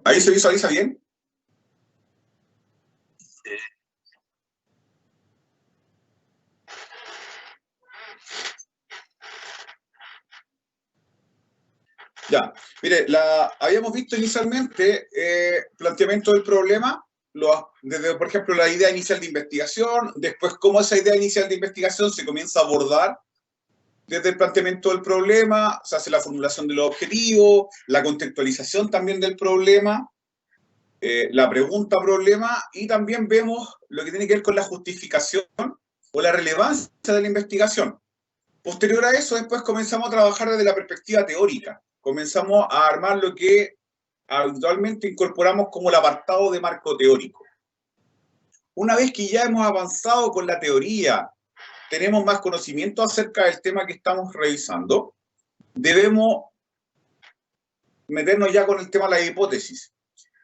¿Ahí se visualiza bien? Ya, mire, habíamos visto inicialmente planteamiento del problema, desde, por ejemplo, la idea inicial de investigación, después cómo esa idea inicial de investigación se comienza a abordar desde el planteamiento del problema, se hace la formulación de los objetivos, la contextualización también del problema, la pregunta-problema, y también vemos lo que tiene que ver con la justificación o la relevancia de la investigación. Posterior a eso, después comenzamos a trabajar desde la perspectiva teórica. Comenzamos a armar lo que habitualmente incorporamos como el apartado de marco teórico. Una vez que ya hemos avanzado con la teoría, tenemos más conocimiento acerca del tema que estamos revisando, debemos meternos ya con el tema de la hipótesis,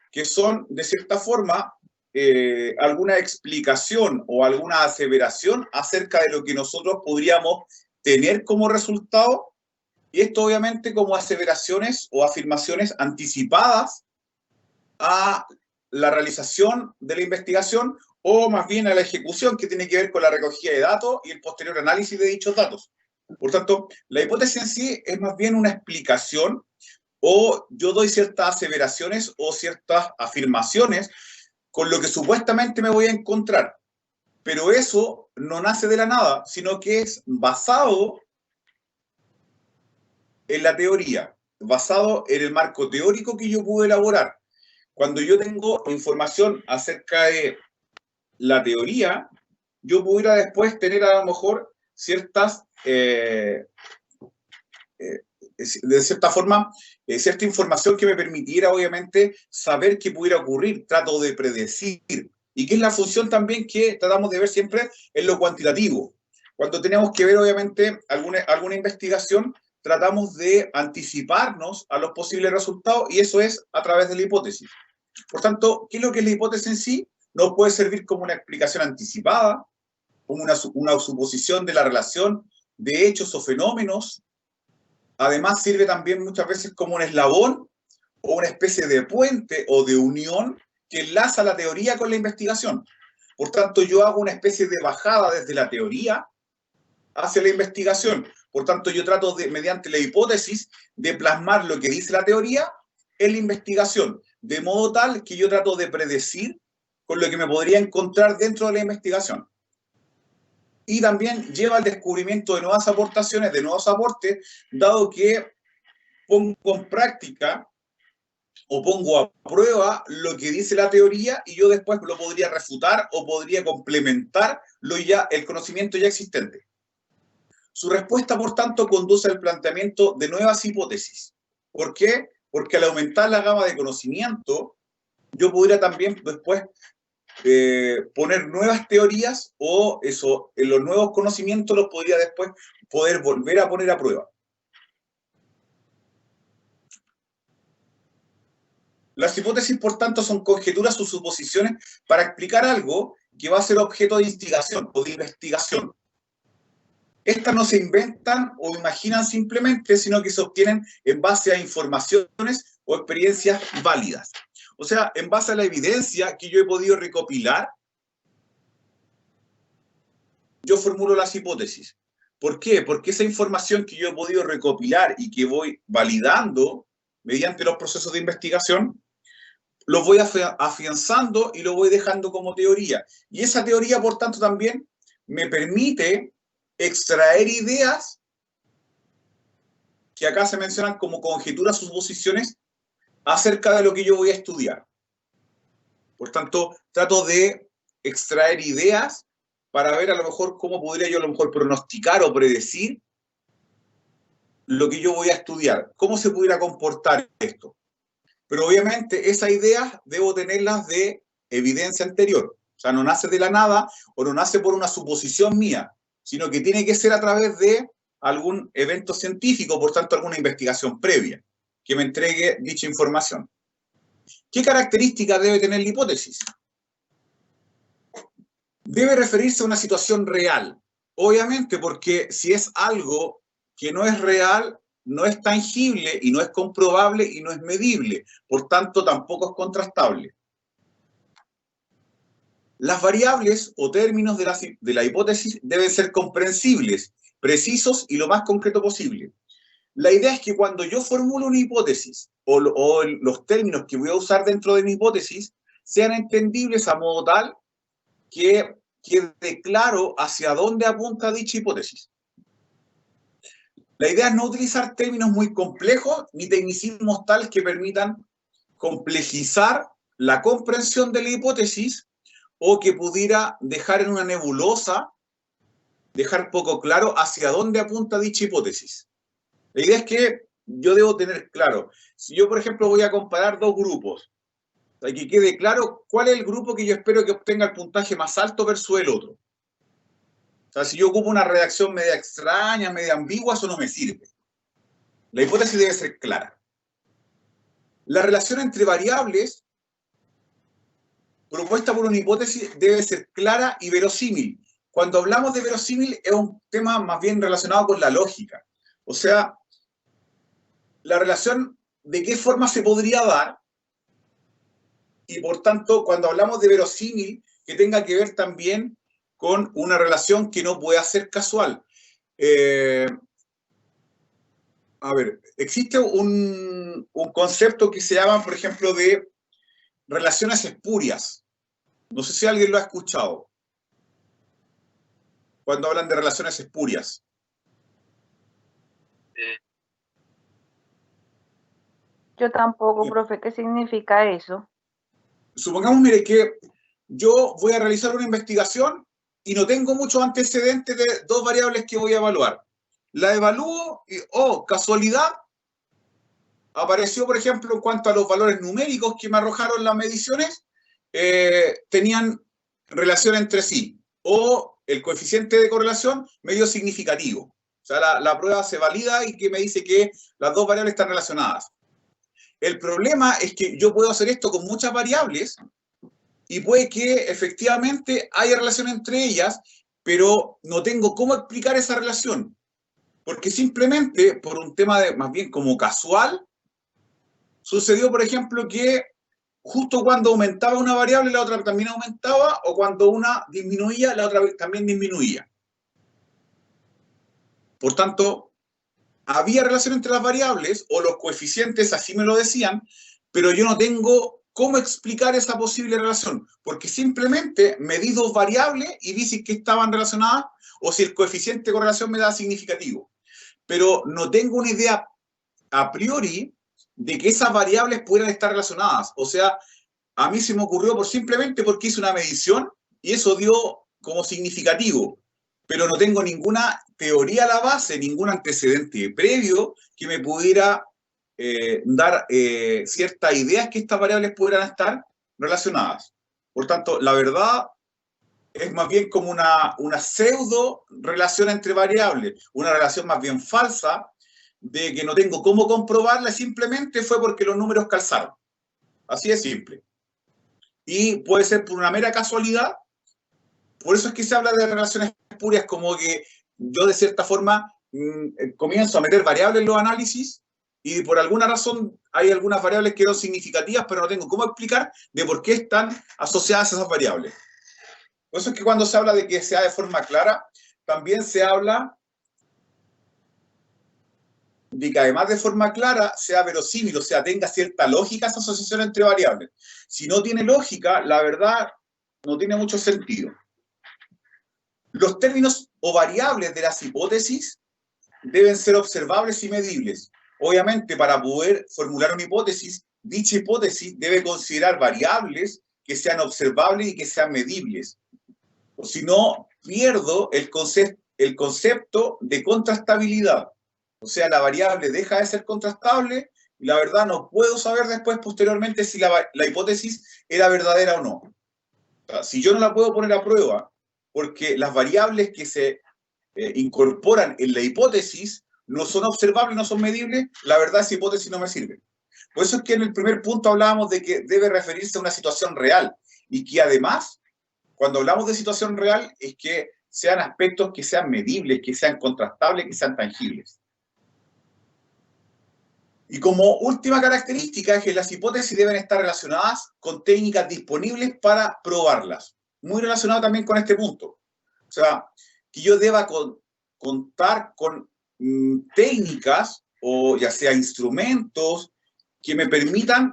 que son, de cierta forma, alguna explicación o alguna aseveración acerca de lo que nosotros podríamos tener como resultado, y esto obviamente como aseveraciones o afirmaciones anticipadas a la realización de la investigación o más bien a la ejecución, que tiene que ver con la recogida de datos y el posterior análisis de dichos datos. Por tanto, la hipótesis en sí es más bien una explicación, o yo doy ciertas aseveraciones o ciertas afirmaciones con lo que supuestamente me voy a encontrar. Pero eso no nace de la nada, sino que es basado en la teoría, basado en el marco teórico que yo pude elaborar. Cuando yo tengo información acerca de la teoría, yo pudiera después tener a lo mejor ciertas, de cierta forma, cierta información que me permitiera obviamente saber qué pudiera ocurrir, trato de predecir, y que es la función también que tratamos de ver siempre en lo cuantitativo. Cuando tenemos que ver obviamente alguna investigación, tratamos de anticiparnos a los posibles resultados, y eso es a través de la hipótesis. Por tanto, ¿qué es lo que es la hipótesis en sí? Nos puede servir como una explicación anticipada, como una suposición de la relación de hechos o fenómenos. Además, sirve también muchas veces como un eslabón o una especie de puente o de unión que enlaza la teoría con la investigación. Por tanto, yo hago una especie de bajada desde la teoría hacia la investigación. Por tanto, yo trato de, mediante la hipótesis, de plasmar lo que dice la teoría en la investigación, de modo tal que yo trato de predecir con lo que me podría encontrar dentro de la investigación. Y también lleva al descubrimiento de nuevas aportaciones, de nuevos aportes, dado que pongo en práctica o pongo a prueba lo que dice la teoría, y yo después lo podría refutar o podría complementar el conocimiento ya existente. Su respuesta, por tanto, conduce al planteamiento de nuevas hipótesis. ¿Por qué? Porque al aumentar la gama de conocimiento, yo podría también después poner nuevas teorías, o eso, en los nuevos conocimientos los podría después poder volver a poner a prueba. Las hipótesis, por tanto, son conjeturas o suposiciones para explicar algo que va a ser objeto de instigación o de investigación. Estas no se inventan o imaginan simplemente, sino que se obtienen en base a informaciones o experiencias válidas. O sea, en base a la evidencia que yo he podido recopilar, yo formulo las hipótesis. ¿Por qué? Porque esa información que yo he podido recopilar y que voy validando mediante los procesos de investigación, lo voy afianzando y lo voy dejando como teoría. Y esa teoría, por tanto, también me permite extraer ideas que acá se mencionan como conjeturas o suposiciones acerca de lo que yo voy a estudiar. Por tanto, trato de extraer ideas para ver a lo mejor cómo podría yo a lo mejor pronosticar o predecir lo que yo voy a estudiar, cómo se pudiera comportar esto. Pero obviamente esas ideas debo tenerlas de evidencia anterior. O sea, no nace de la nada o no nace por una suposición mía, sino que tiene que ser a través de algún evento científico, por tanto, alguna investigación previa que me entregue dicha información. ¿Qué características debe tener la hipótesis? Debe referirse a una situación real, obviamente, porque si es algo que no es real, no es tangible y no es comprobable y no es medible, por tanto tampoco es contrastable. Las variables o términos de la hipótesis deben ser comprensibles, precisos y lo más concreto posible. La idea es que cuando yo formulo una hipótesis o los términos que voy a usar dentro de mi hipótesis sean entendibles a modo tal que quede claro hacia dónde apunta dicha hipótesis. La idea es no utilizar términos muy complejos ni tecnicismos tales que permitan complejizar la comprensión de la hipótesis o que pudiera dejar en una nebulosa, dejar poco claro hacia dónde apunta dicha hipótesis. La idea es que yo debo tener claro, si yo, por ejemplo, voy a comparar dos grupos, para que quede claro cuál es el grupo que yo espero que obtenga el puntaje más alto versus el otro. O sea, si yo ocupo una redacción media extraña, media ambigua, eso no me sirve. La hipótesis debe ser clara. La relación entre variables propuesta por una hipótesis debe ser clara y verosímil. Cuando hablamos de verosímil es un tema más bien relacionado con la lógica. O sea, la relación de qué forma se podría dar y por tanto cuando hablamos de verosímil que tenga que ver también con una relación que no pueda ser casual. A ver, existe un concepto que se llama, por ejemplo, de relaciones espurias. No sé si alguien lo ha escuchado. Cuando hablan de relaciones espurias. Yo tampoco, profe, ¿qué significa eso? Supongamos, mire, que yo voy a realizar una investigación y no tengo muchos antecedentes de dos variables que voy a evaluar. La evalúo y, oh, casualidad, apareció, por ejemplo, en cuanto a los valores numéricos que me arrojaron las mediciones, tenían relación entre sí. O el coeficiente de correlación medio significativo. O sea, la prueba se valida y que me dice que las dos variables están relacionadas. El problema es que yo puedo hacer esto con muchas variables y puede que efectivamente haya relación entre ellas, pero no tengo cómo explicar esa relación. Porque simplemente por un tema de más bien como casual, sucedió, por ejemplo, que justo cuando aumentaba una variable, la otra también aumentaba, o cuando una disminuía, la otra también disminuía. Por tanto, había relación entre las variables, o los coeficientes así me lo decían, pero yo no tengo cómo explicar esa posible relación, porque simplemente medí dos variables y vi si que estaban relacionadas, o si el coeficiente de correlación me da significativo. Pero no tengo una idea a priori de que esas variables pudieran estar relacionadas. O sea, a mí se me ocurrió simplemente porque hice una medición y eso dio como significativo, pero no tengo ninguna teoría a la base, ningún antecedente previo que me pudiera dar ciertas ideas que estas variables pudieran estar relacionadas. Por tanto, la verdad es más bien como una pseudo relación entre variables, una relación más bien falsa de que no tengo cómo comprobarla, simplemente fue porque los números calzaron. Así de simple. Y puede ser por una mera casualidad. Por eso es que se habla de relaciones espurias, como que yo de cierta forma comienzo a meter variables en los análisis y por alguna razón hay algunas variables que son significativas, pero no tengo cómo explicar de por qué están asociadas esas variables. Por eso es que cuando se habla de que sea de forma clara, también se habla de que además de forma clara sea verosímil, o sea, tenga cierta lógica esa asociación entre variables. Si no tiene lógica, la verdad no tiene mucho sentido. Los términos o variables de las hipótesis deben ser observables y medibles. Obviamente, para poder formular una hipótesis, dicha hipótesis debe considerar variables que sean observables y que sean medibles. O si no, pierdo el concepto de contrastabilidad. O sea, la variable deja de ser contrastable y la verdad no puedo saber después, posteriormente, si la hipótesis era verdadera o no. O sea, si yo no la puedo poner a prueba, porque las variables que se incorporan en la hipótesis no son observables, no son medibles, la verdad esa hipótesis no me sirve. Por eso es que en el primer punto hablábamos de que debe referirse a una situación real y que además, cuando hablamos de situación real, es que sean aspectos que sean medibles, que sean contrastables, que sean tangibles. Y como última característica es que las hipótesis deben estar relacionadas con técnicas disponibles para probarlas. Muy relacionado también con este punto. O sea, que yo deba contar con técnicas o ya sea instrumentos que me permitan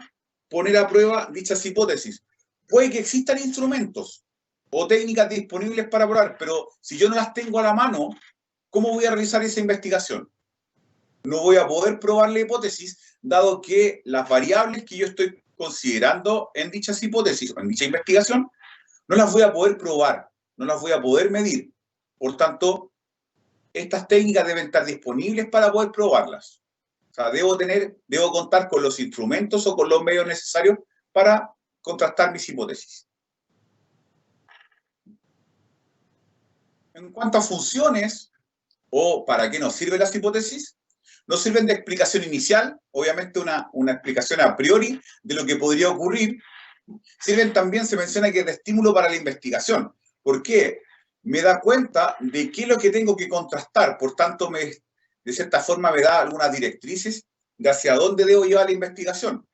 poner a prueba dichas hipótesis. Puede que existan instrumentos o técnicas disponibles para probar, pero si yo no las tengo a la mano, ¿cómo voy a realizar esa investigación? No voy a poder probar la hipótesis, dado que las variables que yo estoy considerando en dichas hipótesis o en dicha investigación, no las voy a poder probar, no las voy a poder medir. Por tanto, estas técnicas deben estar disponibles para poder probarlas. O sea, debo contar con los instrumentos o con los medios necesarios para contrastar mis hipótesis. En cuanto a funciones o para qué nos sirven las hipótesis, nos sirven de explicación inicial, obviamente una explicación a priori de lo que podría ocurrir. Sirven también, se menciona que es de estímulo para la investigación. ¿Por qué? Me da cuenta de qué es lo que tengo que contrastar, por tanto, de cierta forma me da algunas directrices de hacia dónde debo llevar la investigación.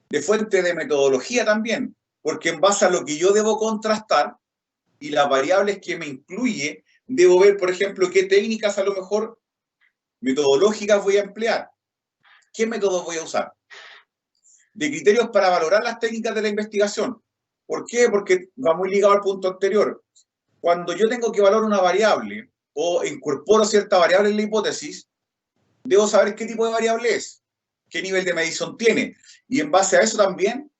De fuente de metodología también, porque en base a lo que yo debo contrastar y las variables que me incluye, debo ver, por ejemplo, qué técnicas a lo mejor metodológicas voy a emplear, qué métodos voy a usar. De criterios para valorar las técnicas de la investigación. ¿Por qué? Porque va muy ligado al punto anterior. Cuando yo tengo que valorar una variable o incorporo cierta variable en la hipótesis, debo saber qué tipo de variable es, qué nivel de medición tiene. Y en base a eso también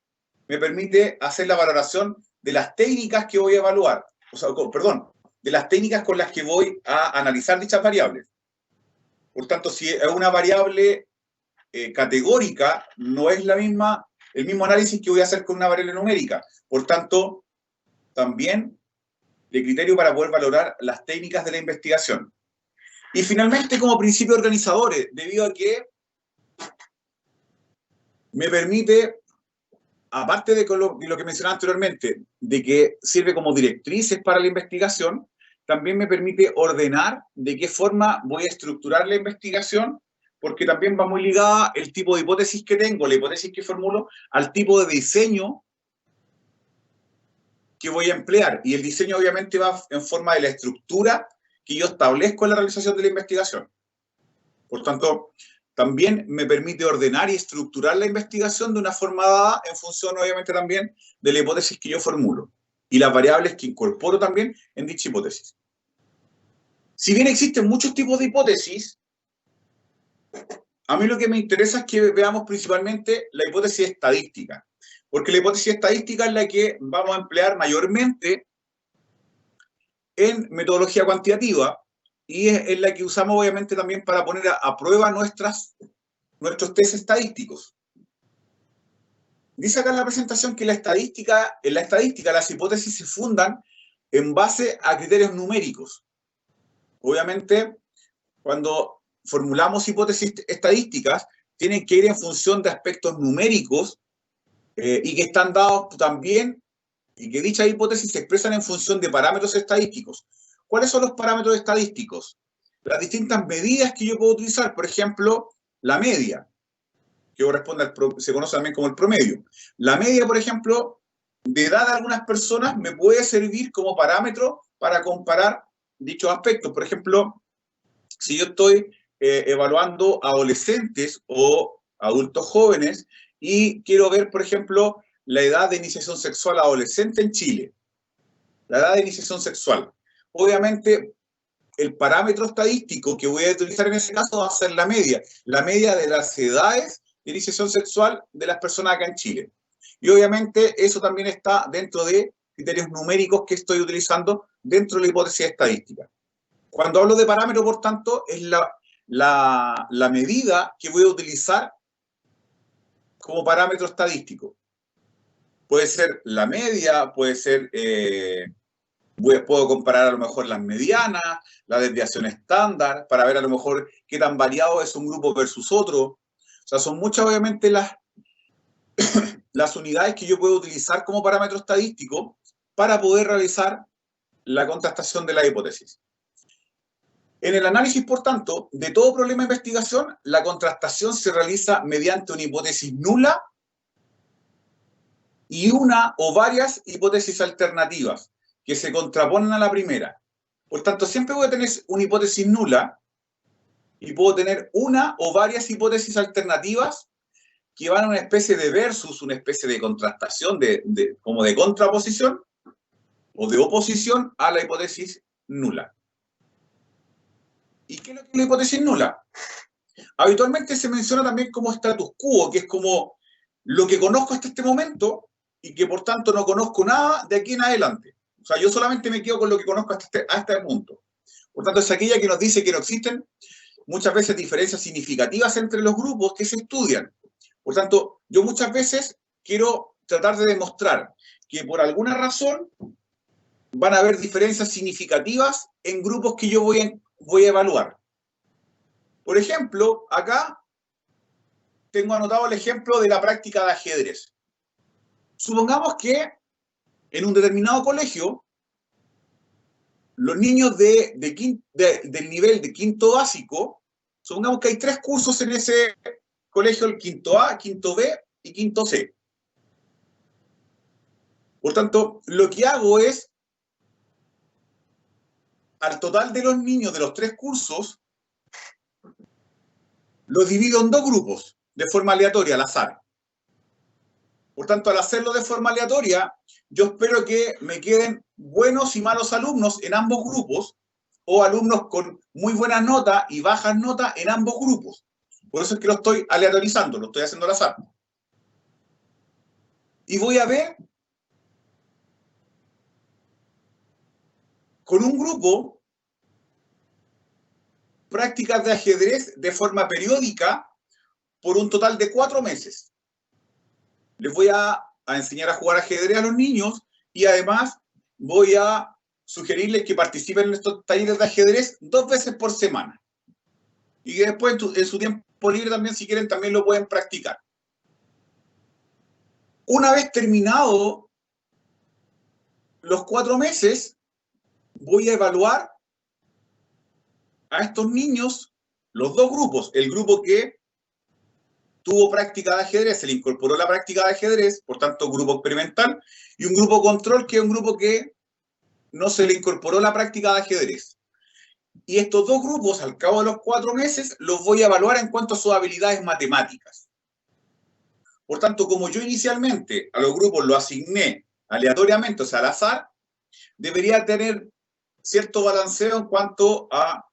me permite hacer la valoración de las técnicas que voy a evaluar. O sea, perdón, de las técnicas con las que voy a analizar dichas variables. Por tanto, si es una variable categórica, no es el mismo análisis que voy a hacer con una variable numérica. Por tanto, también de criterio para poder valorar las técnicas de la investigación. Y finalmente, como principio organizadores, debido a que me permite, aparte de lo que mencionaba anteriormente, de que sirve como directrices para la investigación, también me permite ordenar de qué forma voy a estructurar la investigación, porque también va muy ligada el tipo de hipótesis que tengo, la hipótesis que formulo, al tipo de diseño que voy a emplear. Y el diseño obviamente va en forma de la estructura que yo establezco en la realización de la investigación. Por tanto, también me permite ordenar y estructurar la investigación de una forma dada en función, obviamente, también de la hipótesis que yo formulo y las variables que incorporo también en dicha hipótesis. Si bien existen muchos tipos de hipótesis, a mí lo que me interesa es que veamos principalmente la hipótesis estadística, porque la hipótesis estadística es la que vamos a emplear mayormente en metodología cuantitativa y es la que usamos obviamente también para poner a prueba nuestros test estadísticos. Dice acá en la presentación que en la estadística las hipótesis se fundan en base a criterios numéricos. Obviamente, cuando formulamos hipótesis estadísticas, tienen que ir en función de aspectos numéricos y que están dados también, y que dichas hipótesis se expresan en función de parámetros estadísticos. ¿Cuáles son los parámetros estadísticos? Las distintas medidas que yo puedo utilizar, por ejemplo, la media, que corresponde se conoce también como el promedio. La media, por ejemplo, de edad de algunas personas me puede servir como parámetro para comparar dichos aspectos. Por ejemplo, si yo estoy evaluando adolescentes o adultos jóvenes y quiero ver, por ejemplo, la edad de iniciación sexual adolescente en Chile. La edad de iniciación sexual. Obviamente, el parámetro estadístico que voy a utilizar en ese caso va a ser la media de las edades de iniciación sexual de las personas acá en Chile. Y obviamente eso también está dentro de criterios numéricos que estoy utilizando dentro de la hipótesis estadística. Cuando hablo de parámetro, por tanto, es la medida que voy a utilizar como parámetro estadístico. Puede ser la media, puede ser, puedo comparar a lo mejor las medianas, la desviación estándar, para ver a lo mejor qué tan variado es un grupo versus otro. O sea, son muchas obviamente las unidades que yo puedo utilizar como parámetro estadístico para poder realizar la contrastación de la hipótesis. En el análisis, por tanto, de todo problema de investigación, la contrastación se realiza mediante una hipótesis nula y una o varias hipótesis alternativas que se contraponen a la primera. Por tanto, siempre voy a tener una hipótesis nula y puedo tener una o varias hipótesis alternativas que van a una especie de versus, una especie de contrastación, como de contraposición o de oposición a la hipótesis nula. ¿Y qué es lo que es la hipótesis nula? Habitualmente se menciona también como status quo, que es como lo que conozco hasta este momento y que por tanto no conozco nada de aquí en adelante. O sea, yo solamente me quedo con lo que conozco hasta este punto. Por tanto, es aquella que nos dice que no existen muchas veces diferencias significativas entre los grupos que se estudian. Por tanto, yo muchas veces quiero tratar de demostrar que por alguna razón van a haber diferencias significativas en grupos que yo voy a evaluar. Por ejemplo, acá tengo anotado el ejemplo de la práctica de ajedrez. Supongamos que en un determinado colegio, los niños del nivel de quinto básico, supongamos que hay 3 cursos en ese colegio, el quinto A, quinto B y quinto C. Por tanto, lo que hago es, al total de los niños de los 3 cursos, los divido en 2 grupos, de forma aleatoria, al azar. Por tanto, al hacerlo de forma aleatoria, yo espero que me queden buenos y malos alumnos en ambos grupos, o alumnos con muy buenas notas y bajas notas en ambos grupos. Por eso es que lo estoy aleatorizando, lo estoy haciendo al azar. Y voy a ver con un grupo prácticas de ajedrez de forma periódica por un total de 4 meses. Les voy a enseñar a jugar ajedrez a los niños y además voy a sugerirles que participen en estos talleres de ajedrez 2 veces por semana. Y que después en su tiempo libre también, si quieren, también lo pueden practicar. Una vez terminado los 4 meses, voy a evaluar a estos niños, los 2 grupos. El grupo que tuvo práctica de ajedrez, se le incorporó la práctica de ajedrez, por tanto, grupo experimental, y un grupo control, que es un grupo que no se le incorporó la práctica de ajedrez. Y estos 2 grupos, al cabo de los 4 meses, los voy a evaluar en cuanto a sus habilidades matemáticas. Por tanto, como yo inicialmente a los grupos lo asigné aleatoriamente, o sea, al azar, debería tener cierto balanceo en cuanto a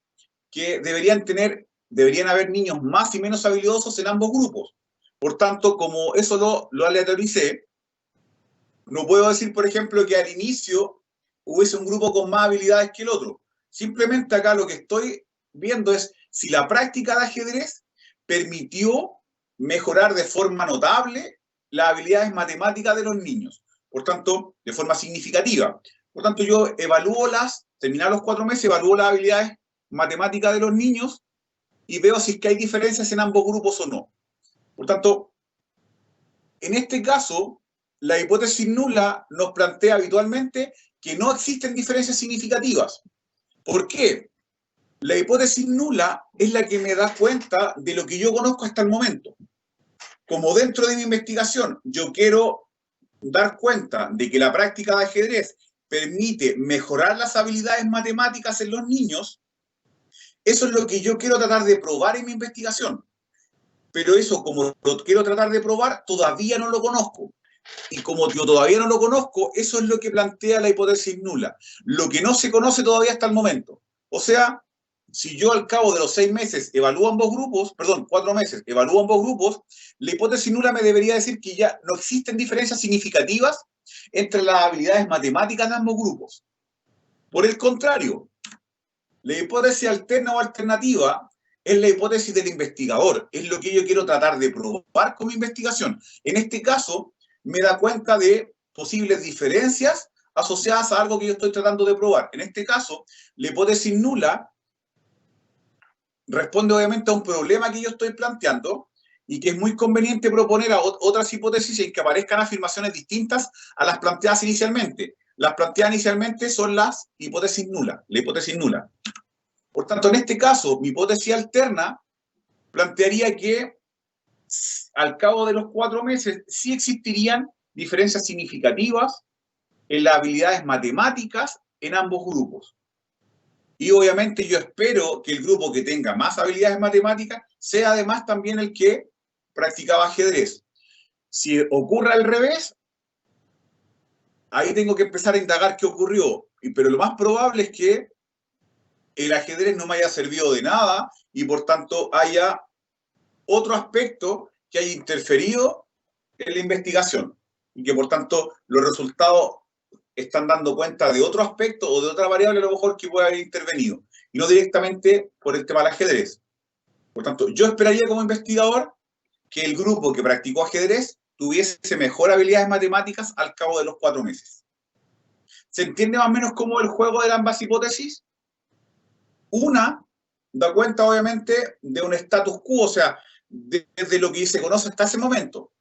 que deberían haber niños más y menos habilidosos en ambos grupos. Por tanto, como eso lo aleatoricé, no puedo decir, por ejemplo, que al inicio hubiese un grupo con más habilidades que el otro. Simplemente acá lo que estoy viendo es si la práctica de ajedrez permitió mejorar de forma notable las habilidades matemáticas de los niños. Por tanto, de forma significativa. Por tanto, yo evalúo terminados los 4 meses, evalúo las habilidades matemáticas de los niños y veo si es que hay diferencias en ambos grupos o no. Por tanto, en este caso, la hipótesis nula nos plantea habitualmente que no existen diferencias significativas. ¿Por qué? La hipótesis nula es la que me da cuenta de lo que yo conozco hasta el momento. Como dentro de mi investigación yo quiero dar cuenta de que la práctica de ajedrez permite mejorar las habilidades matemáticas en los niños, eso es lo que yo quiero tratar de probar en mi investigación. Pero eso, como lo quiero tratar de probar, todavía no lo conozco. Y como yo todavía no lo conozco, eso es lo que plantea la hipótesis nula. Lo que no se conoce todavía hasta el momento. O sea, si yo al cabo de los 6 meses evalúo ambos grupos, 4 meses, evalúo ambos grupos, la hipótesis nula me debería decir que ya no existen diferencias significativas entre las habilidades matemáticas de ambos grupos. Por el contrario, la hipótesis alterna o alternativa es la hipótesis del investigador, es lo que yo quiero tratar de probar con mi investigación. En este caso, me da cuenta de posibles diferencias asociadas a algo que yo estoy tratando de probar. En este caso, la hipótesis nula responde obviamente a un problema que yo estoy planteando y que es muy conveniente proponer a otras hipótesis en que aparezcan afirmaciones distintas a las planteadas inicialmente. Las planteadas inicialmente son las hipótesis nulas, la hipótesis nula. Por tanto, en este caso, mi hipótesis alterna plantearía que al cabo de los 4 meses sí existirían diferencias significativas en las habilidades matemáticas en ambos grupos. Y obviamente yo espero que el grupo que tenga más habilidades matemáticas sea además también el que practicaba ajedrez. Si ocurre al revés, ahí tengo que empezar a indagar qué ocurrió. Pero lo más probable es que el ajedrez no me haya servido de nada y por tanto haya otro aspecto que haya interferido en la investigación y que por tanto los resultados están dando cuenta de otro aspecto o de otra variable a lo mejor que puede haber intervenido y no directamente por el tema del ajedrez. Por tanto, yo esperaría como investigador que el grupo que practicó ajedrez tuviese mejor habilidades matemáticas al cabo de los 4 meses. ¿Se entiende más o menos cómo el juego de ambas hipótesis? Una da cuenta, obviamente, de un status quo, o sea, desde lo que se conoce hasta ese momento,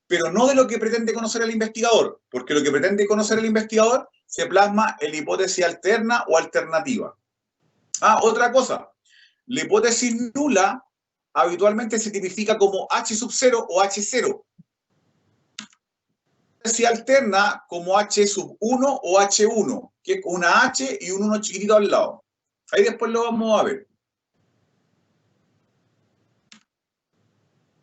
pero no de lo que pretende conocer el investigador, porque lo que pretende conocer el investigador se plasma en la hipótesis alterna o alternativa. Ah, otra cosa, la hipótesis nula habitualmente se tipifica como H sub 0 o H0. La hipótesis alterna como H sub 1 o H1, que es una H y un 1 chiquitito al lado. Ahí después lo vamos a ver.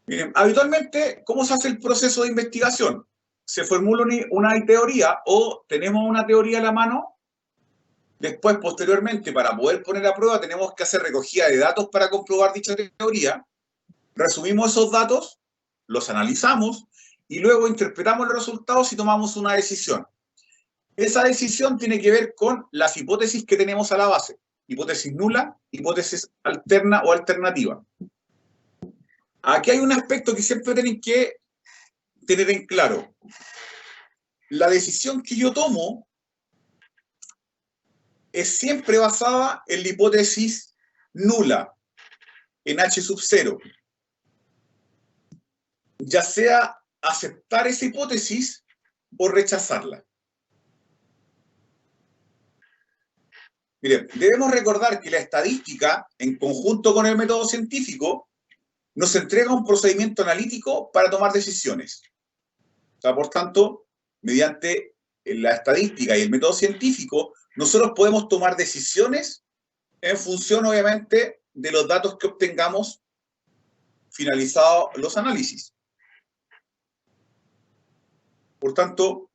Miren, habitualmente, ¿cómo se hace el proceso de investigación? Se formula una teoría o tenemos una teoría a la mano. Después, posteriormente, para poder poner a prueba, tenemos que hacer recogida de datos para comprobar dicha teoría. Resumimos esos datos, los analizamos y luego interpretamos los resultados y tomamos una decisión. Esa decisión tiene que ver con las hipótesis que tenemos a la base. Hipótesis nula, hipótesis alterna o alternativa. Aquí hay un aspecto que siempre tienen que tener en claro. La decisión que yo tomo es siempre basada en la hipótesis nula, en H sub 0. Ya sea aceptar esa hipótesis o rechazarla. Miren, debemos recordar que la estadística, en conjunto con el método científico, nos entrega un procedimiento analítico para tomar decisiones. O sea, por tanto, mediante la estadística y el método científico, nosotros podemos tomar decisiones en función, obviamente, de los datos que obtengamos finalizados los análisis. Por tanto,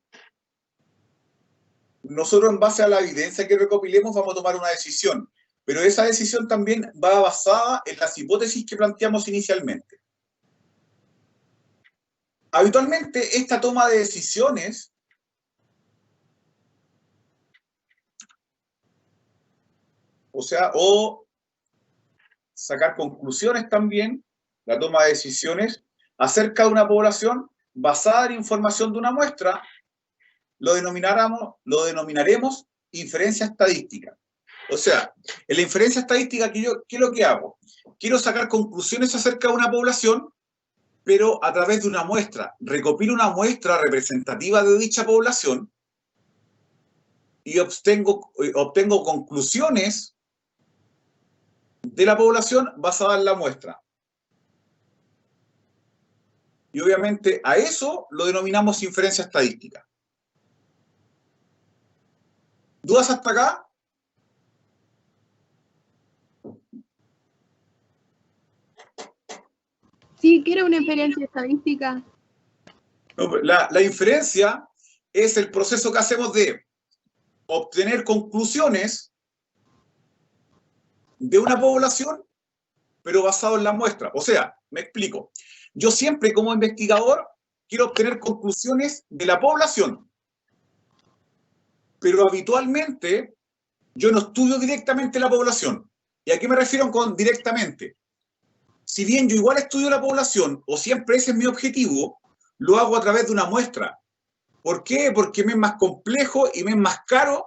nosotros en base a la evidencia que recopilemos vamos a tomar una decisión, pero esa decisión también va basada en las hipótesis que planteamos inicialmente. Habitualmente, esta toma de decisiones o sacar conclusiones también, la toma de decisiones acerca de una población basada en información de una muestra, lo denominaremos inferencia estadística. O sea, en la inferencia estadística, ¿qué es lo que hago? Quiero sacar conclusiones acerca de una población, pero a través de una muestra. Recopilo una muestra representativa de dicha población y obtengo conclusiones de la población basada en la muestra. Y obviamente a eso lo denominamos inferencia estadística. ¿Dudas hasta acá? Sí, ¿qué era una inferencia estadística? No, la inferencia es el proceso que hacemos de obtener conclusiones de una población, pero basado en la muestra. O sea, me explico. Yo siempre como investigador quiero obtener conclusiones de la población, pero habitualmente yo no estudio directamente la población. ¿Y a qué me refiero con directamente? Si bien yo igual estudio la población, o siempre ese es mi objetivo, lo hago a través de una muestra. ¿Por qué? Porque me es más complejo y me es más caro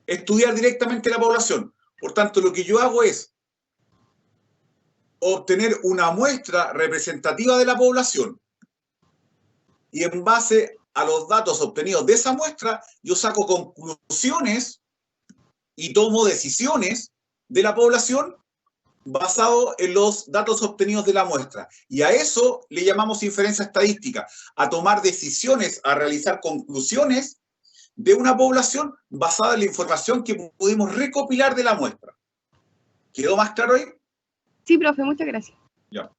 estudiar directamente la población. Por tanto, lo que yo hago es obtener una muestra representativa de la población y en base a los datos obtenidos de esa muestra, yo saco conclusiones y tomo decisiones de la población basado en los datos obtenidos de la muestra. Y a eso le llamamos inferencia estadística, a tomar decisiones, a realizar conclusiones de una población basada en la información que pudimos recopilar de la muestra. ¿Quedó más claro ahí? Sí, profe, muchas gracias. Ya.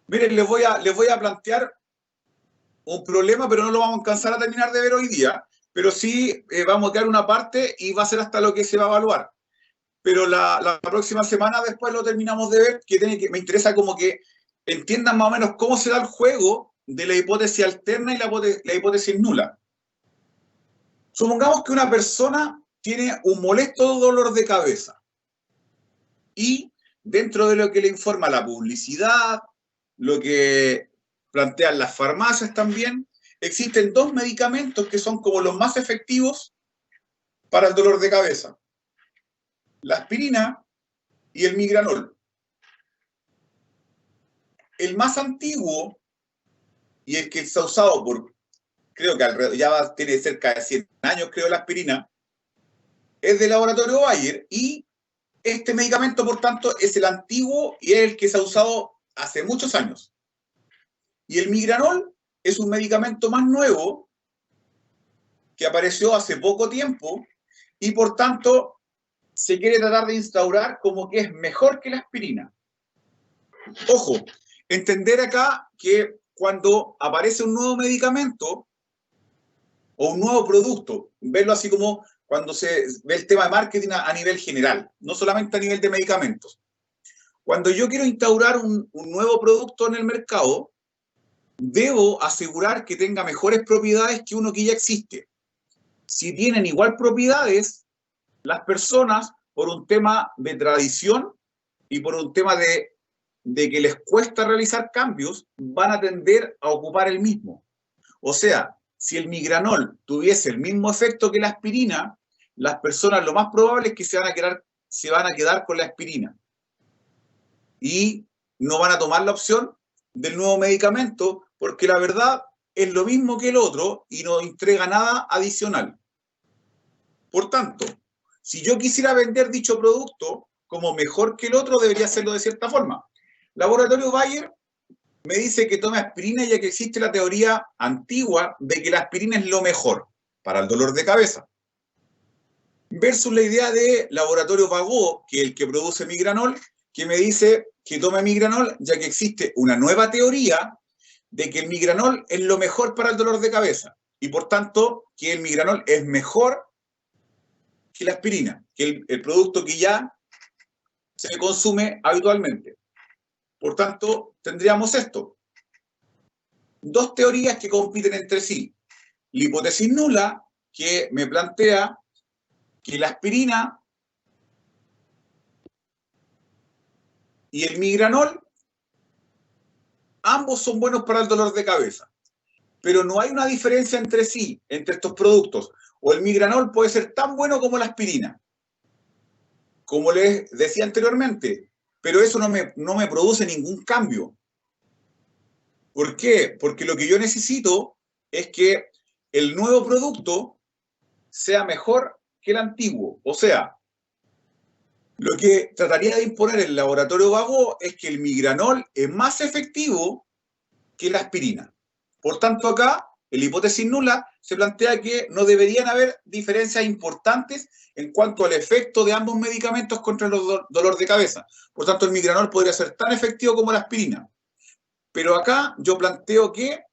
Miren, les voy a plantear un problema, pero no lo vamos a alcanzar a terminar de ver hoy día, pero sí vamos a quedar una parte y va a ser hasta lo que se va a evaluar. Pero la próxima semana después lo terminamos de ver, me interesa como que entiendan más o menos cómo se da el juego de la hipótesis alterna y la hipótesis nula. Supongamos que una persona tiene un molesto dolor de cabeza y dentro de lo que le informa la publicidad, lo que plantean las farmacias también, existen dos medicamentos que son como los más efectivos para el dolor de cabeza: la aspirina y el migranol. El más antiguo y el que se ha usado por, creo que tiene cerca de 100 años, creo, la aspirina, es del laboratorio Bayer, y este medicamento, por tanto, es el antiguo y es el que se ha usado hace muchos años. Y el migranol es un medicamento más nuevo que apareció hace poco tiempo y, por tanto, se quiere tratar de instaurar como que es mejor que la aspirina. Ojo, entender acá que cuando aparece un nuevo medicamento o un nuevo producto, verlo así como cuando se ve el tema de marketing a nivel general, no solamente a nivel de medicamentos. Cuando yo quiero instaurar un nuevo producto en el mercado, debo asegurar que tenga mejores propiedades que uno que ya existe. Si tienen igual propiedades, las personas, por un tema de tradición y por un tema de que les cuesta realizar cambios, van a tender a ocupar el mismo. O sea, si el migranol tuviese el mismo efecto que la aspirina, las personas lo más probable es que se van a quedar con la aspirina y no van a tomar la opción del nuevo medicamento, porque la verdad es lo mismo que el otro y no entrega nada adicional. Por tanto, si yo quisiera vender dicho producto como mejor que el otro, debería hacerlo de cierta forma. Laboratorio Bayer me dice que tome aspirina, ya que existe la teoría antigua de que la aspirina es lo mejor para el dolor de cabeza. Versus la idea de Laboratorio Vago, que es el que produce migranol, que me dice que tome migranol, ya que existe una nueva teoría de que el migranol es lo mejor para el dolor de cabeza y, por tanto, que el migranol es mejor que la aspirina, que el producto que ya se consume habitualmente. Por tanto, tendríamos esto: dos teorías que compiten entre sí. La hipótesis nula, que me plantea que la aspirina y el migranol, ambos son buenos para el dolor de cabeza, pero no hay una diferencia entre sí, entre estos productos. O el migranol puede ser tan bueno como la aspirina, como les decía anteriormente, pero eso no me produce ningún cambio. ¿Por qué? Porque lo que yo necesito es que el nuevo producto sea mejor que el antiguo. O sea, lo que trataría de imponer el laboratorio Vago es que el migranol es más efectivo que la aspirina. Por tanto, acá, en la hipótesis nula, se plantea que no deberían haber diferencias importantes en cuanto al efecto de ambos medicamentos contra el dolor de cabeza. Por tanto, el migranol podría ser tan efectivo como la aspirina. Pero acá yo planteo que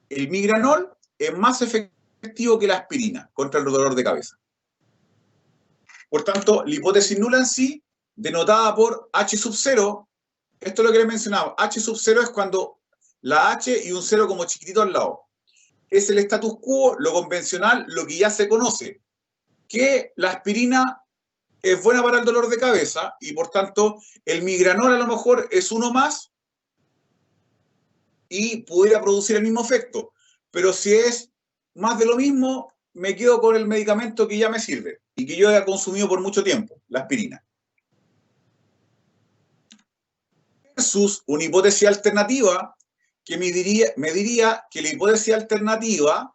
el migranol es más efectivo que la aspirina contra el dolor de cabeza. Por tanto, la hipótesis nula en sí, denotada por H sub 0, esto es lo que les mencionaba. H sub 0 es cuando la H y un 0 como chiquitito al lado. Es el status quo, lo convencional, lo que ya se conoce. Que la aspirina es buena para el dolor de cabeza y, por tanto, el migranol a lo mejor es uno más y pudiera producir el mismo efecto. Pero si es más de lo mismo, me quedo con el medicamento que ya me sirve y que yo he consumido por mucho tiempo, la aspirina. Versus una hipótesis alternativa que me diría que la hipótesis alternativa,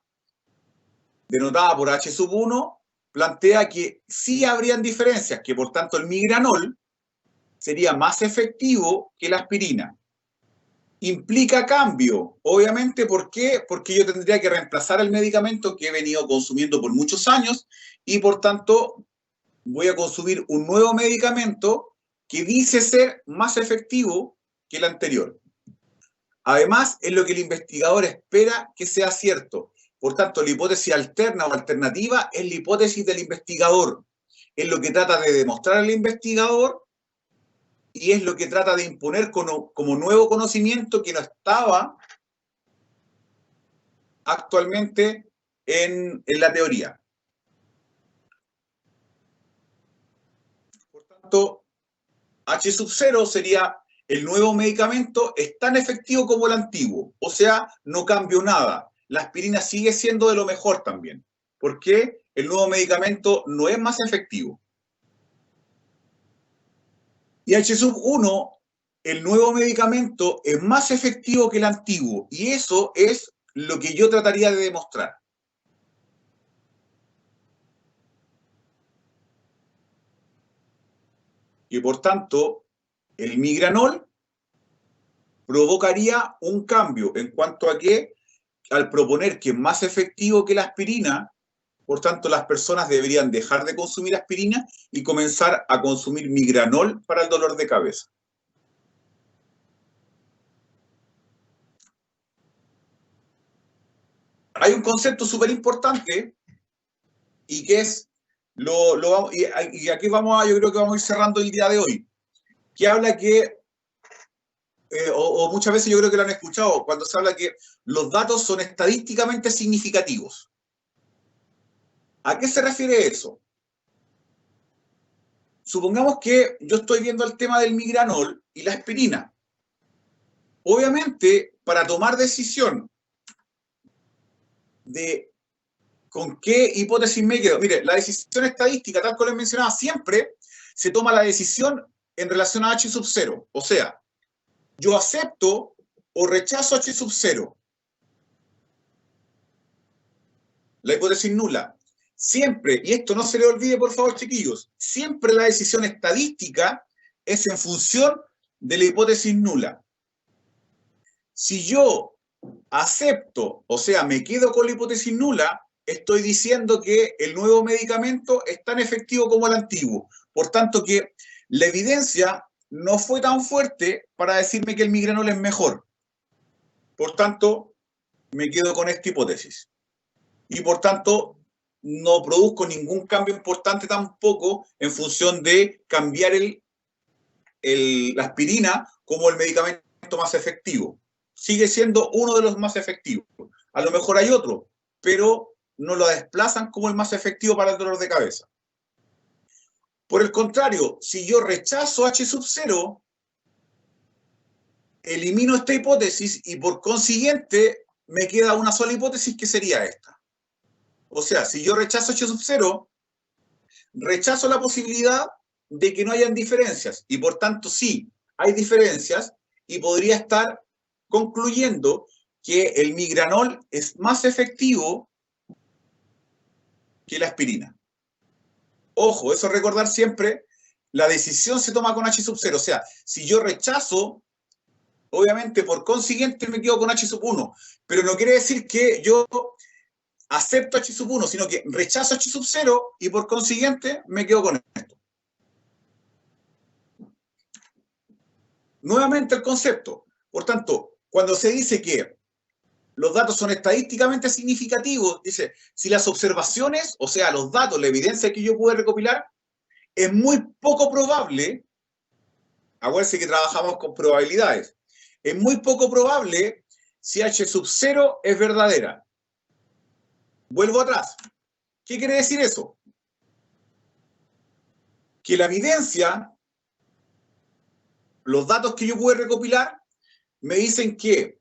denotada por H sub 1, plantea que sí habrían diferencias, que por tanto el migranol sería más efectivo que la aspirina. Implica cambio, obviamente, ¿por qué? Porque yo tendría que reemplazar el medicamento que he venido consumiendo por muchos años y por tanto voy a consumir un nuevo medicamento que dice ser más efectivo que el anterior. Además, es lo que el investigador espera que sea cierto. Por tanto, la hipótesis alterna o alternativa es la hipótesis del investigador. Es lo que trata de demostrar el investigador y es lo que trata de imponer como nuevo conocimiento que no estaba actualmente en la teoría. Por tanto, H sub 0 sería el nuevo medicamento, es tan efectivo como el antiguo, o sea, no cambió nada. La aspirina sigue siendo de lo mejor también, porque el nuevo medicamento no es más efectivo. Y H sub 1, el nuevo medicamento es más efectivo que el antiguo, y eso es lo que yo trataría de demostrar. Y por tanto, el migranol provocaría un cambio en cuanto a que, al proponer que es más efectivo que la aspirina, por tanto, las personas deberían dejar de consumir aspirina y comenzar a consumir migranol para el dolor de cabeza. Hay un concepto súper importante y que es, y aquí yo creo que vamos a ir cerrando el día de hoy, que habla que, o muchas veces yo creo que lo han escuchado, cuando se habla que los datos son estadísticamente significativos. ¿A qué se refiere eso? Supongamos que yo estoy viendo el tema del migranol y la aspirina. Obviamente, para tomar decisión de con qué hipótesis me quedo, mire, la decisión estadística, tal como les mencionaba, siempre se toma la decisión en relación a H sub 0. O sea, yo acepto o rechazo H sub 0. La hipótesis nula. Siempre, y esto no se le olvide por favor chiquillos, siempre la decisión estadística es en función de la hipótesis nula. Si yo acepto, o sea, me quedo con la hipótesis nula, estoy diciendo que el nuevo medicamento es tan efectivo como el antiguo. Por tanto, que la evidencia no fue tan fuerte para decirme que el migranol es mejor. Por tanto, me quedo con esta hipótesis. Y por tanto, no produzco ningún cambio importante tampoco en función de cambiar la aspirina como el medicamento más efectivo. Sigue siendo uno de los más efectivos. A lo mejor hay otro, pero no lo desplazan como el más efectivo para el dolor de cabeza. Por el contrario, si yo rechazo H sub 0, elimino esta hipótesis y por consiguiente me queda una sola hipótesis que sería esta. O sea, si yo rechazo H sub 0, rechazo la posibilidad de que no hayan diferencias y por tanto sí, hay diferencias y podría estar concluyendo que el migranol es más efectivo que la aspirina. Ojo, eso recordar siempre, la decisión se toma con H sub 0, o sea, si yo rechazo, obviamente por consiguiente me quedo con H sub 1, pero no quiere decir que yo acepto H sub 1, sino que rechazo H sub 0 y por consiguiente me quedo con esto. Nuevamente el concepto. Por tanto, cuando se dice que los datos son estadísticamente significativos, dice, si las observaciones, o sea, los datos, la evidencia que yo pude recopilar, es muy poco probable, acuérdense que trabajamos con probabilidades, es muy poco probable si H sub 0 es verdadera. Vuelvo atrás. ¿Qué quiere decir eso? Que la evidencia, los datos que yo pude recopilar, me dicen que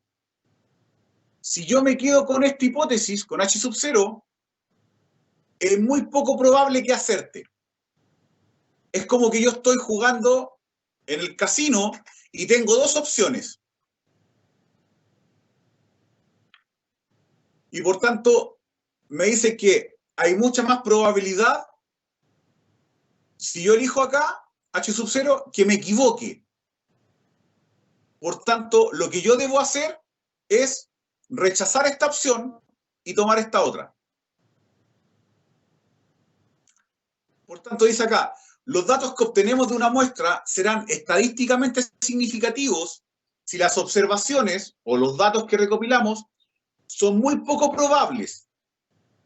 si yo me quedo con esta hipótesis, con H sub 0, es muy poco probable que acerte. Es como que yo estoy jugando en el casino y tengo dos opciones. y por tanto me dice que hay mucha más probabilidad, si yo elijo acá H sub 0, que me equivoque. Por tanto, lo que yo debo hacer es rechazar esta opción y tomar esta otra. Por tanto, dice acá, los datos que obtenemos de una muestra serán estadísticamente significativos si las observaciones o los datos que recopilamos son muy poco probables,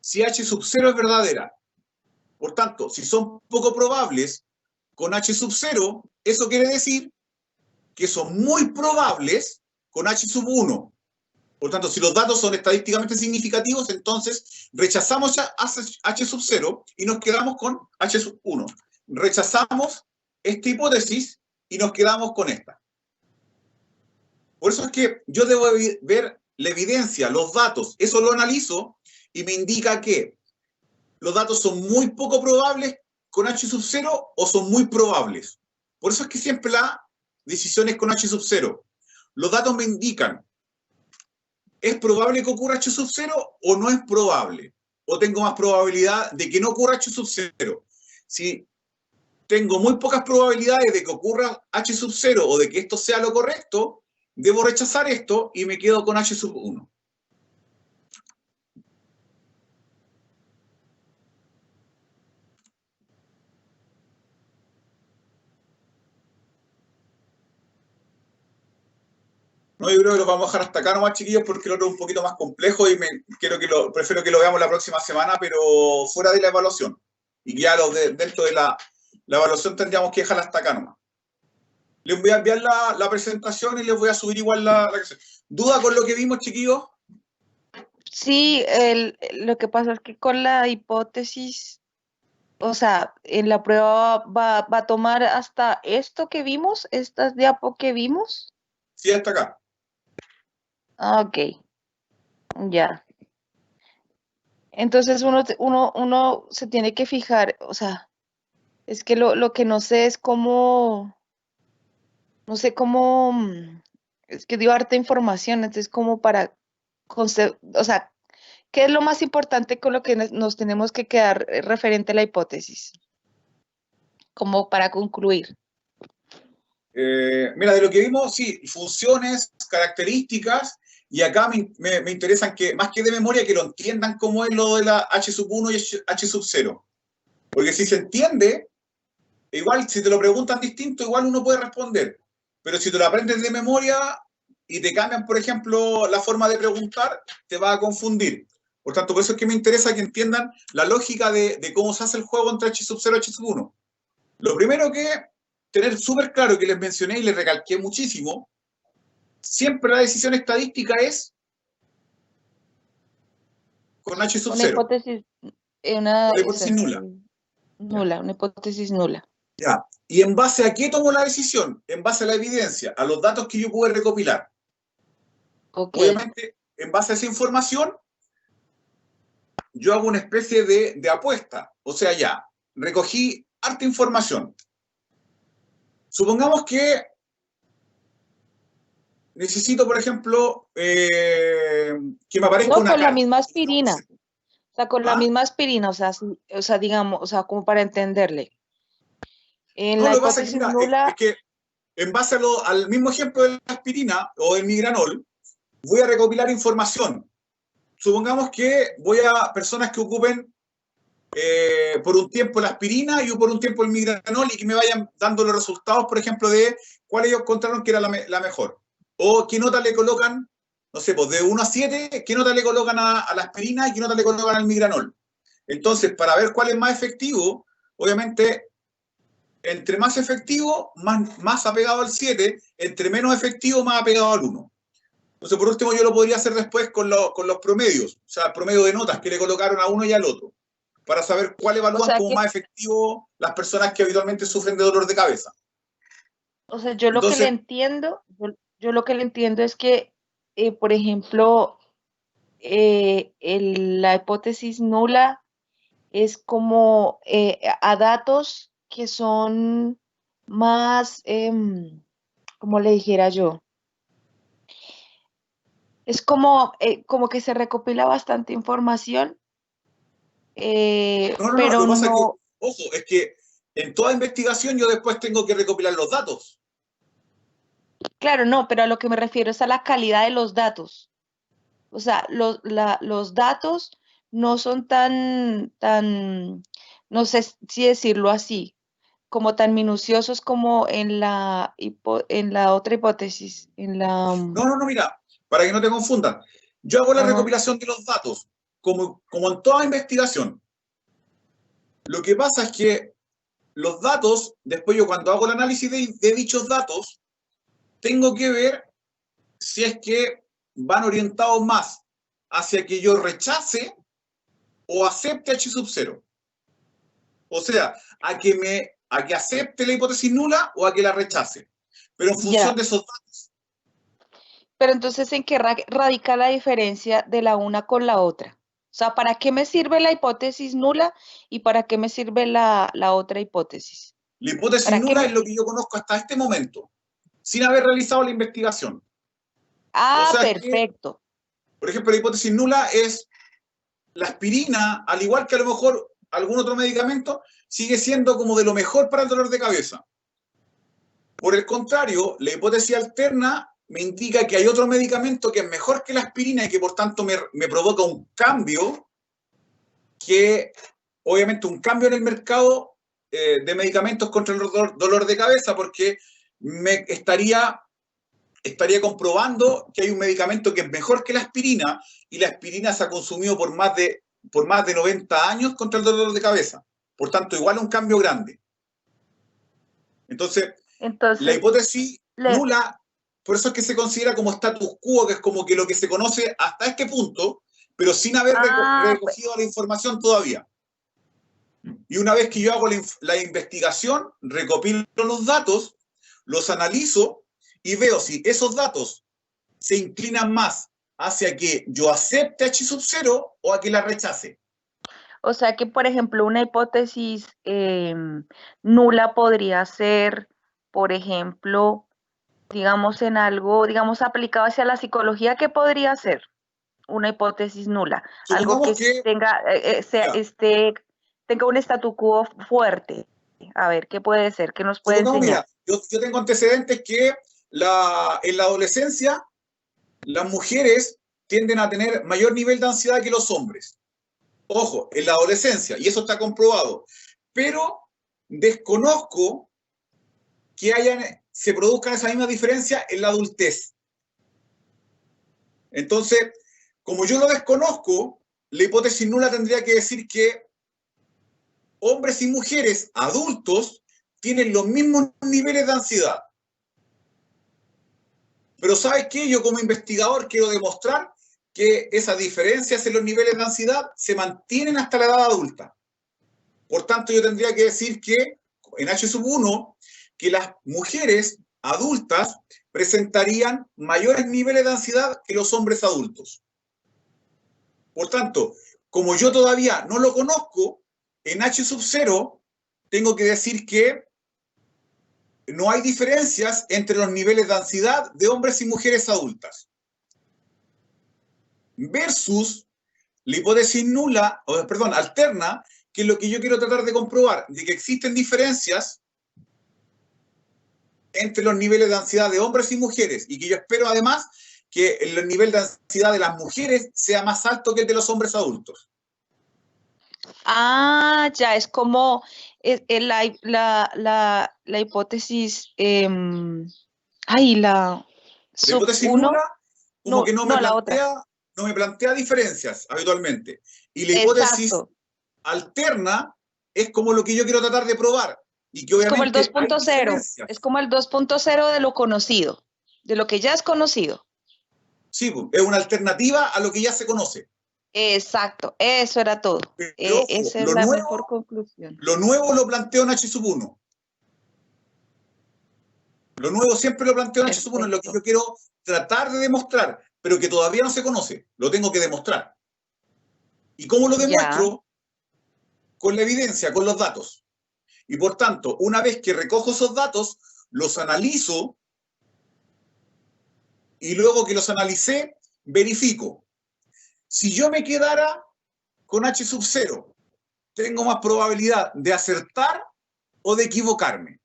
si H sub 0 es verdadera. Por tanto, si son poco probables con H sub 0, eso quiere decir que son muy probables con H sub 1. Por tanto, si los datos son estadísticamente significativos, entonces rechazamos H sub 0 y nos quedamos con H sub 1. Rechazamos esta hipótesis y nos quedamos con esta. Por eso es que yo debo ver la evidencia, los datos, eso lo analizo y me indica que los datos son muy poco probables con H sub 0 o son muy probables. Por eso es que siempre la decisión es con H sub 0. Los datos me indican, ¿es probable que ocurra H sub 0 o no es probable? ¿O tengo más probabilidad de que no ocurra H sub 0? Si tengo muy pocas probabilidades de que ocurra H sub 0 o de que esto sea lo correcto, debo rechazar esto y me quedo con H sub 1. No, yo creo que lo vamos a dejar hasta acá nomás, chiquillos, porque el otro es un poquito más complejo y prefiero que lo veamos la próxima semana, pero fuera de la evaluación. Y ya dentro de la evaluación tendríamos que dejarla hasta acá nomás. Les voy a enviar la presentación y les voy a subir igual la ¿Duda con lo que vimos, chiquillos? Sí, lo que pasa es que con la hipótesis, o sea, en la prueba va a tomar hasta esto que vimos, estas diapo que vimos. Sí, hasta acá. Ok, ya. Entonces uno se tiene que fijar, o sea, es que lo que no sé es cómo, no sé cómo, es que dio harta información, entonces como para, o sea, ¿qué es lo más importante con lo que nos tenemos que quedar referente a la hipótesis? Como para concluir. Mira, de lo que vimos, sí, funciones, características, y acá me interesan que, más que de memoria, que lo entiendan cómo es lo de la H sub 1 y H sub 0. Porque si se entiende, igual si te lo preguntan distinto, igual uno puede responder. Pero si te lo aprendes de memoria y te cambian, por ejemplo, la forma de preguntar, te va a confundir. Por tanto, por eso es que me interesa que entiendan la lógica de cómo se hace el juego entre H sub 0 y H sub 1. Lo primero que tener súper claro, que les mencioné y les recalqué muchísimo, siempre la decisión estadística es con H sub Una 0, hipótesis, con la hipótesis nula. nula, una hipótesis nula. Ya. ¿Y en base a qué tomo la decisión? En base a la evidencia, a los datos que yo pude recopilar. Ok. Obviamente, en base a esa información, yo hago una especie de apuesta. O sea, ya, recogí harta información. Supongamos que necesito, por ejemplo, que me aparezca No, una con la carta. misma aspirina. O sea, con la ¿Ah? misma aspirina, o sea, o sea, digamos, o sea, como para entenderle. En No, la lo que pasa es que, hipótesis mira, es nula, que en base al mismo ejemplo de la aspirina o del migranol, voy a recopilar información. Supongamos que voy a personas que ocupen por un tiempo la aspirina y por un tiempo el migranol y que me vayan dando los resultados, por ejemplo, de cuál ellos encontraron que era la mejor. O qué nota le colocan, no sé, pues de 1 a 7, qué nota le colocan a la aspirina y qué nota le colocan al migranol. Entonces, para ver cuál es más efectivo, obviamente, entre más efectivo, más apegado al 7, entre menos efectivo, más apegado al 1. Entonces, por último, yo lo podría hacer después con los promedios, o sea, el promedio de notas que le colocaron a uno y al otro, para saber cuál o evalúan sea como que, más efectivo las personas que habitualmente sufren de dolor de cabeza. o sea, yo lo que le Entonces, entiendo, yo lo que le entiendo es que, por ejemplo, la hipótesis nula es como a datos que son más, como le dijera yo, Es como que se recopila bastante información, No, no, no, lo pero que pasa es que, no, ojo, es que en toda investigación yo después tengo que recopilar los datos. claro, no, pero a lo que me refiero es a la calidad de los datos. O sea, los datos no son no sé si decirlo así, como tan minuciosos como en la otra hipótesis, No, no, no, mira, para que no te confundas, yo hago la ajá, recopilación de los datos, como en toda investigación. Lo que pasa es que los datos, después yo cuando hago el análisis de dichos datos, tengo que ver si es que van orientados más hacia que yo rechace o acepte H sub 0. O sea, a que acepte la hipótesis nula o a que la rechace. Pero en función ya. de esos datos. Pero entonces, ¿en qué radica la diferencia de la una con la otra? O sea, ¿para qué me sirve la hipótesis nula y para qué me sirve la otra hipótesis? La hipótesis ¿Para qué nula me es lo sirve? que yo conozco hasta este momento, sin haber realizado la investigación. O Ah, sea que, perfecto. por ejemplo, la hipótesis nula es la aspirina, al igual que a lo mejor algún otro medicamento, sigue siendo como de lo mejor para el dolor de cabeza. Por el contrario, la hipótesis alterna me indica que hay otro medicamento que es mejor que la aspirina y que por tanto me provoca un cambio que, obviamente, un cambio en el mercado de medicamentos contra el dolor de cabeza, porque me estaría comprobando que hay un medicamento que es mejor que la aspirina y la aspirina se ha consumido por más de 90 años contra el dolor de cabeza. Por tanto, igual un cambio grande. Entonces, la Entonces, hipótesis le, nula, por eso es que se considera como status quo, que es como que lo que se conoce hasta este punto, pero sin haber ah, recogido la información todavía. Y una vez que yo hago la investigación, recopilo los datos, los analizo y veo si esos datos se inclinan más hacia que yo acepte H sub 0 o a que la rechace. o sea que, por ejemplo, una hipótesis nula podría ser, por ejemplo, digamos, en algo, digamos, aplicado hacia la psicología, ¿qué podría ser una hipótesis nula? Algo Supongamos que que, tenga, ya, tenga un statu quo fuerte. A ver, ¿qué puede ser? ¿Qué nos puede supongamos, enseñar? mira, yo tengo antecedentes que en la adolescencia las mujeres tienden a tener mayor nivel de ansiedad que los hombres. Ojo, en la adolescencia, y eso está comprobado. Pero desconozco que se produzcan esa misma diferencia en la adultez. Entonces, como yo lo desconozco, la hipótesis nula tendría que decir que hombres y mujeres adultos tienen los mismos niveles de ansiedad. Pero ¿sabes qué? Yo como investigador quiero demostrar que esas diferencias en los niveles de ansiedad se mantienen hasta la edad adulta. Por tanto, yo tendría que decir que en H1 que las mujeres adultas presentarían mayores niveles de ansiedad que los hombres adultos. Por tanto, como yo todavía no lo conozco, en H0 tengo que decir que no hay diferencias entre los niveles de ansiedad de hombres y mujeres adultas. Versus la hipótesis nula, o perdón, alterna, que es lo que yo quiero tratar de comprobar, de que existen diferencias entre los niveles de ansiedad de hombres y mujeres, y que yo espero además que el nivel de ansiedad de las mujeres sea más alto que el de los hombres adultos. Ah, ya, es como la hipótesis, ay, la La sub hipótesis uno, nula como que no, la otra. no me plantea diferencias habitualmente. Y la hipótesis Exacto. alterna es como lo que yo quiero tratar de probar, y que Es como el obviamente hay 2.0, es diferencias. como el 2.0 de lo conocido, de lo que ya es conocido. Sí, es una alternativa a lo que ya se conoce. Exacto, eso era todo. Pero ojo, Esa es la mejor conclusión. lo nuevo lo planteo en H1. Lo nuevo siempre lo planteo en H1, es lo que Perfecto. yo quiero tratar de demostrar, pero que todavía no se conoce. Lo tengo que demostrar. ¿Y cómo lo Ya. demuestro? Con la evidencia, con los datos. Y por tanto, una vez que recojo esos datos, los analizo y luego que los analicé, verifico. Si yo me quedara con H sub 0, ¿tengo más probabilidad de acertar o de equivocarme?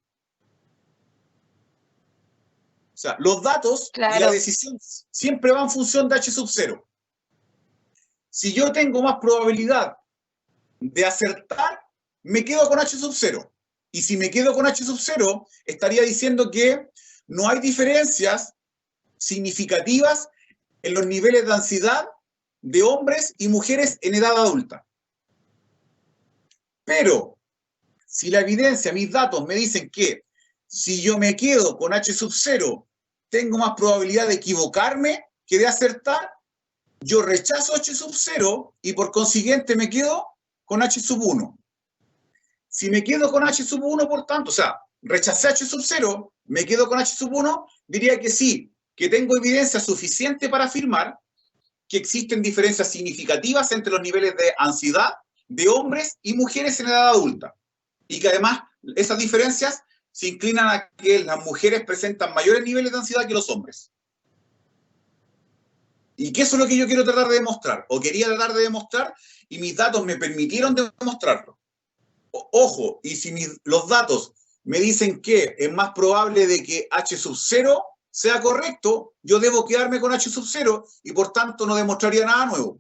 O sea, los datos y la Claro, decisión siempre van en función de H sub 0. Si yo tengo más probabilidad de acertar, me quedo con H sub 0. Y si me quedo con H sub 0, estaría diciendo que no hay diferencias significativas en los niveles de ansiedad de hombres y mujeres en edad adulta. Pero si la evidencia, mis datos me dicen que si yo me quedo con H sub 0, tengo más probabilidad de equivocarme que de acertar, yo rechazo H sub 0 y por consiguiente me quedo con H sub 1. Si me quedo con H sub 1, por tanto, o sea, rechacé H sub 0, me quedo con H sub 1, diría que sí, que tengo evidencia suficiente para afirmar que existen diferencias significativas entre los niveles de ansiedad de hombres y mujeres en edad adulta. Y que además esas diferencias se inclinan a que las mujeres presentan mayores niveles de ansiedad que los hombres. Y que eso es lo que yo quiero tratar de demostrar, o quería tratar de demostrar, y mis datos me permitieron demostrarlo. Ojo, y si los datos me dicen que es más probable de que H sub 0 sea correcto, yo debo quedarme con H sub 0 y por tanto no demostraría nada nuevo.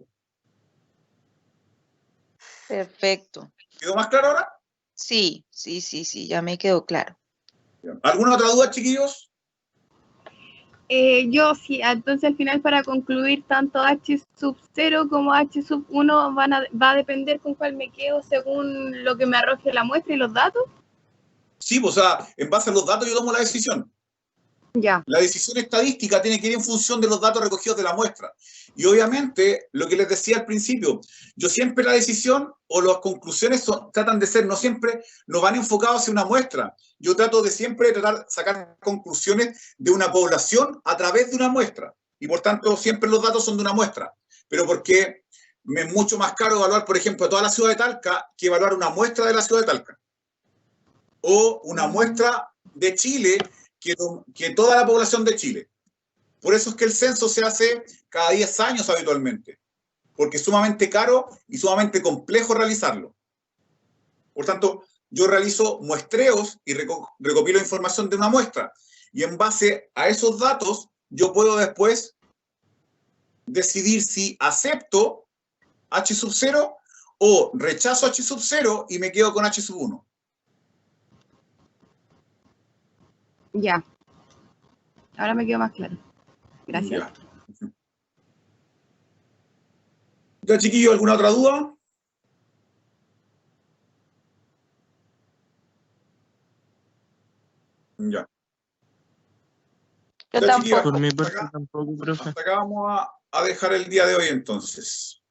perfecto. ¿Quedó más claro ahora? Sí, ya me quedó claro. ¿Alguna otra duda, chiquillos? Yo sí, entonces al final para concluir, tanto H sub 0 como H sub 1 va a depender con cuál me quedo según lo que me arroje la muestra y los datos. Sí, pues, o sea, en base a los datos yo tomo la decisión. Ya. La decisión estadística tiene que ir en función de los datos recogidos de la muestra. Y obviamente, lo que les decía al principio, yo siempre la decisión o las conclusiones tratan de ser, no siempre nos van enfocados hacia una muestra. Yo trato de siempre sacar conclusiones de una población a través de una muestra. Y por tanto, siempre los datos son de una muestra. Pero porque me es mucho más caro evaluar, por ejemplo, toda la ciudad de Talca que evaluar una muestra de la ciudad de Talca. O una muestra de Chile que toda la población de Chile. Por eso es que el censo se hace cada 10 años habitualmente, porque es sumamente caro y sumamente complejo realizarlo. Por tanto, yo realizo muestreos y recopilo información de una muestra, y en base a esos datos, yo puedo después decidir si acepto H sub 0 o rechazo H sub 0 y me quedo con H sub 1. Ya. Ahora me quedó más claro. Gracias. Ya, chiquillos, ¿alguna otra duda? Ya. Yo Ya, chiquillos, tampoco. Por mi parte tampoco, profe. hasta acá vamos a dejar el día de hoy entonces.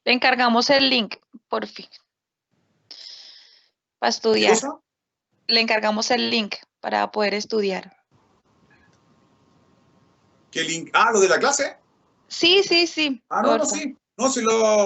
Le encargamos el link, por fin, para ¿Qué estudiar. cosa? Le encargamos el link para poder estudiar. ¿Qué link? Ah, ¿lo de la clase? Sí. Ah, no, porfa. sí. No, si lo,